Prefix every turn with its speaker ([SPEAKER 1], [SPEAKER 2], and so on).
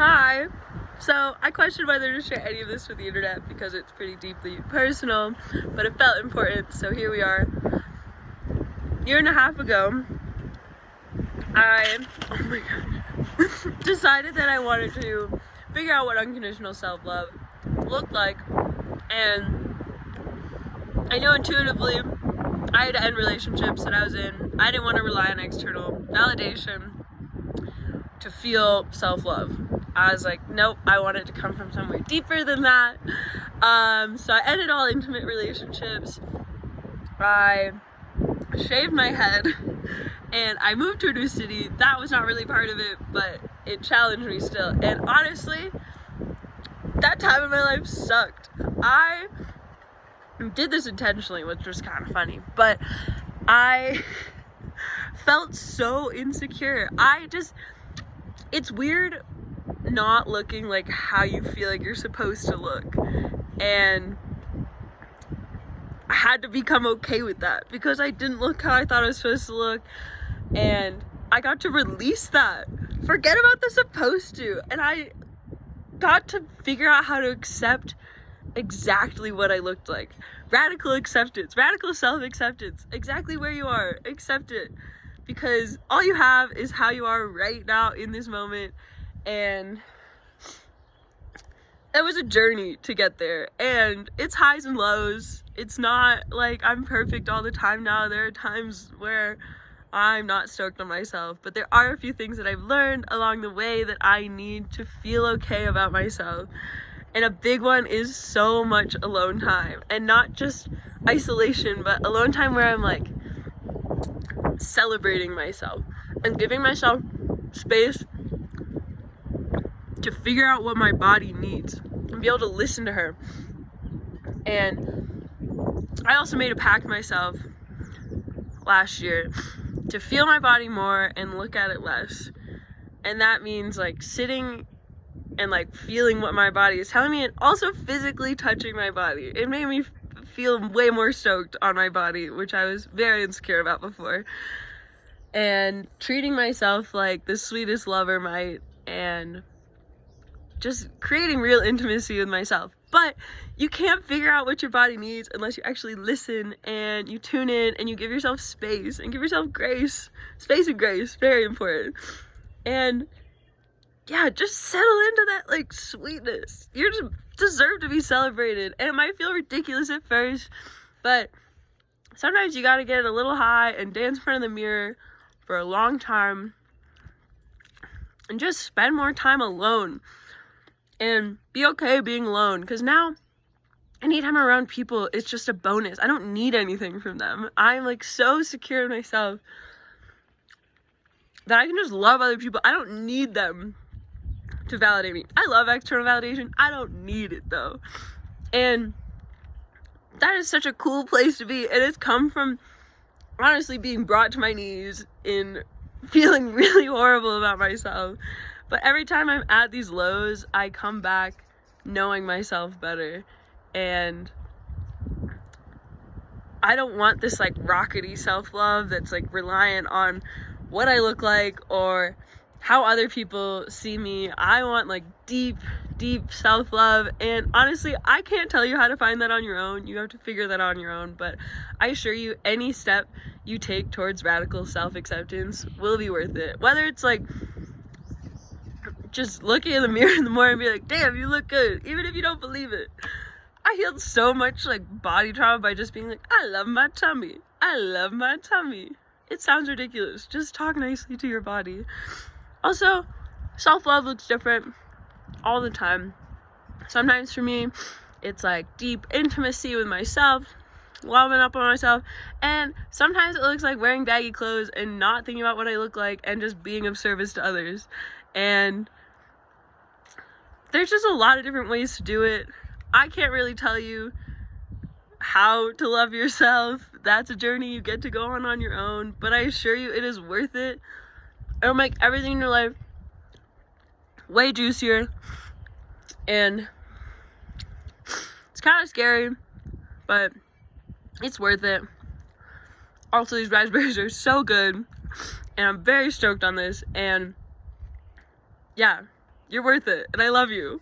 [SPEAKER 1] Hi. So I questioned whether to share any of this with the internet because it's pretty deeply personal, but it felt important, so here we are. A year and a half ago, oh my god, decided that I wanted to figure out what unconditional self-love looked like, and I know intuitively I had to end relationships that I was in. I didn't want to rely on external validation to feel self-love. I was like, nope, I want it to come from somewhere deeper than that. So I ended all intimate relationships. I shaved my head and I moved to a new city. That was not really part of it, but it challenged me still. And honestly, that time in my life sucked. I did this intentionally, which was kind of funny, but I felt so insecure. It's weird not looking like how you feel like you're supposed to look, and I had to become okay with that because I didn't look how I thought I was supposed to look, and I got to release that. Forget about the supposed to, and I got to figure out how to accept exactly what I looked like. Radical acceptance, radical self-acceptance, exactly where you are, accept it, because all you have is how you are right now in this moment. And it was a journey to get there, and it's highs and lows. It's not like I'm perfect all the time now. There are times where I'm not stoked on myself, but there are a few things that I've learned along the way that I need to feel okay about myself. And a big one is so much alone time, and not just isolation, but alone time where I'm like celebrating myself and giving myself space to figure out what my body needs and be able to listen to her. And I also made a pact myself last year to feel my body more and look at it less. And that means like sitting and like feeling what my body is telling me, and also physically touching my body. It made me feel way more stoked on my body, which I was very insecure about before. And treating myself like the sweetest lover might, and just creating real intimacy with myself. But you can't figure out what your body needs unless you actually listen and you tune in and you give yourself space and give yourself grace. Space and grace, very important. And yeah, just settle into that like sweetness. You just deserve to be celebrated. And it might feel ridiculous at first, but sometimes you gotta get a little high and dance in front of the mirror for a long time and just spend more time alone. And be okay being alone, because now anytime I'm around people, it's just a bonus. I don't need anything from them. I'm like so secure in myself that I can just love other people. I don't need them to validate me. I love external validation. I don't need it though. And that is such a cool place to be. And it's come from honestly being brought to my knees in feeling really horrible about myself. But every time I'm at these lows, I come back knowing myself better. And I don't want this like rockety self-love that's like reliant on what I look like or how other people see me. I want like deep self-love. And honestly, I can't tell you how to find that on your own. You have to figure that out on your own. But I assure you, any step you take towards radical self-acceptance will be worth it. Whether it's like just looking in the mirror in the morning and be like, damn, you look good, even if you don't believe it. I healed so much like body trauma by just being like, I love my tummy. I love my tummy. It sounds ridiculous. Just talk nicely to your body. Also, self-love looks different all the time. Sometimes for me, it's like deep intimacy with myself, loving up on myself, and sometimes it looks like wearing baggy clothes and not thinking about what I look like and just being of service to others. And there's just a lot of different ways to do it. I can't really tell you how to love yourself. That's a journey you get to go on your own, but I assure you it is worth it. It'll make everything in your life way juicier, and it's kind of scary, but it's worth it. Also, these raspberries are so good, and I'm very stoked on this. And yeah, You're worth it, and I love you.